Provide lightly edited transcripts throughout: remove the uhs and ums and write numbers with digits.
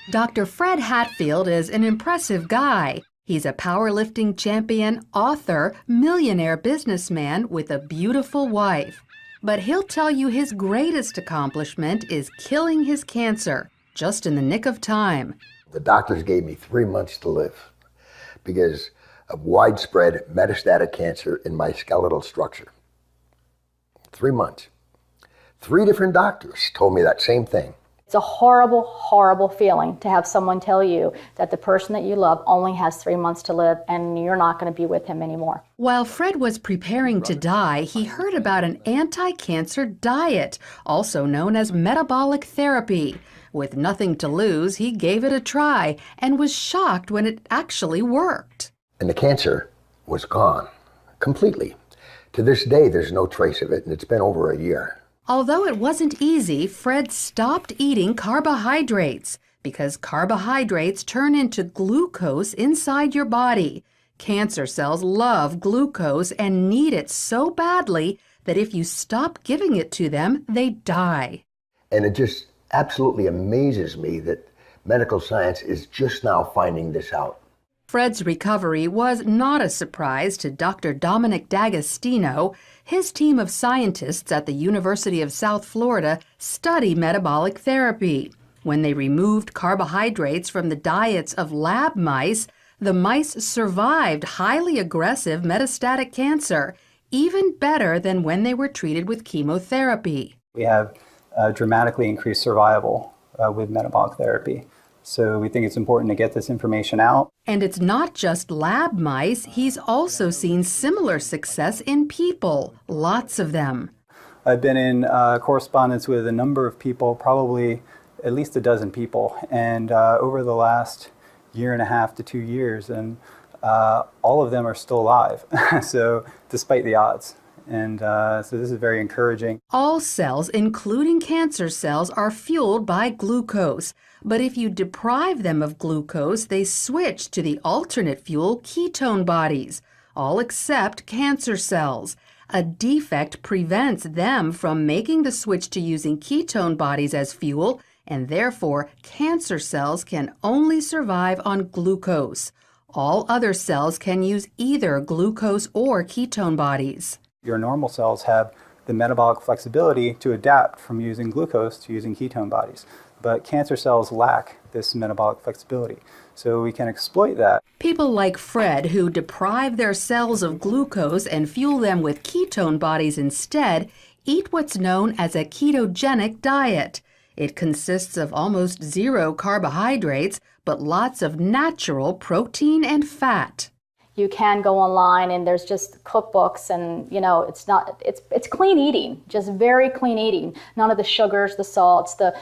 Dr. Fred Hatfield is an impressive guy. He's a powerlifting champion, author, millionaire businessman with a beautiful wife. But he'll tell you his greatest accomplishment is killing his cancer, just in the nick of time. The doctors gave me 3 months to live because of widespread metastatic cancer in my skeletal structure. 3 months. 3 different doctors told me that same thing. It's a horrible, horrible feeling to have someone tell you that the person that you love only has 3 months to live and you're not going to be with him anymore. While Fred was preparing to die, he heard about an anti-cancer diet, also known as metabolic therapy. With nothing to lose, he gave it a try and was shocked when it actually worked. And the cancer was gone, completely. To this day, there's no trace of it, and it's been over a year. Although it wasn't easy, Fred stopped eating carbohydrates because carbohydrates turn into glucose inside your body. Cancer cells love glucose and need it so badly that if you stop giving it to them, they die. And it just absolutely amazes me that medical science is just now finding this out. Fred's recovery was not a surprise to Dr. Dominic D'Agostino. His team of scientists at the University of South Florida study metabolic therapy. When they removed carbohydrates from the diets of lab mice, the mice survived highly aggressive metastatic cancer, even better than when they were treated with chemotherapy. We have dramatically increased survival with metabolic therapy. So we think it's important to get this information out. And it's not just lab mice. He's also seen similar success in people, lots of them. I've been in correspondence with a number of people, probably at least a dozen people, and over the last 1.5 to 2 years, and all of them are still alive, so despite the odds. And so this is very encouraging. All cells, including cancer cells, are fueled by glucose. But if you deprive them of glucose, they switch to the alternate fuel ketone bodies, all except cancer cells. A defect prevents them from making the switch to using ketone bodies as fuel, and therefore cancer cells can only survive on glucose. All other cells can use either glucose or ketone bodies. Your normal cells have the metabolic flexibility to adapt from using glucose to using ketone bodies. But cancer cells lack this metabolic flexibility, so we can exploit that. People like Fred, who deprive their cells of glucose and fuel them with ketone bodies instead, eat what's known as a ketogenic diet. It consists of almost 0 carbohydrates, but lots of natural protein and fat. You can go online and there's just cookbooks and, it's clean eating, just very clean eating. None of the sugars, the salts, the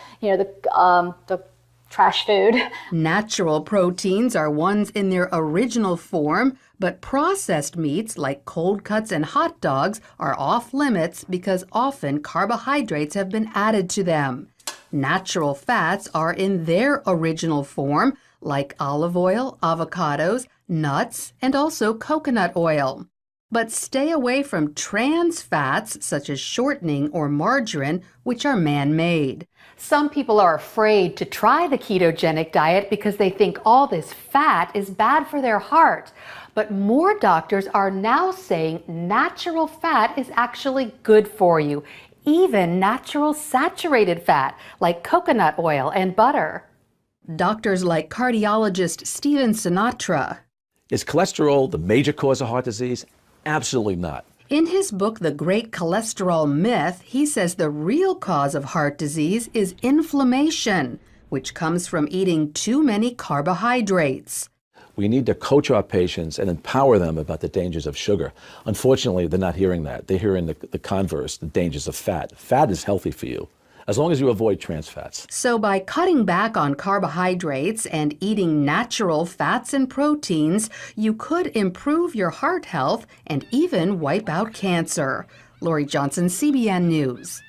trash food. Natural proteins are ones in their original form, but processed meats like cold cuts and hot dogs are off limits because often carbohydrates have been added to them. Natural fats are in their original form, like olive oil, avocados, nuts, and also coconut oil. But stay away from trans fats such as shortening or margarine, which are man-made. Some people are afraid to try the ketogenic diet because they think all this fat is bad for their heart. But more doctors are now saying natural fat is actually good for you, even natural saturated fat like coconut oil and butter. Doctors like cardiologist Stephen Sinatra. Is cholesterol the major cause of heart disease? Absolutely not. In his book, The Great Cholesterol Myth, he says the real cause of heart disease is inflammation, which comes from eating too many carbohydrates. We need to coach our patients and empower them about the dangers of sugar. Unfortunately, they're not hearing that. They're hearing the converse, the dangers of fat. Fat is healthy for you, as long as you avoid trans fats. So by cutting back on carbohydrates and eating natural fats and proteins, you could improve your heart health and even wipe out cancer. Lori Johnson, CBN News.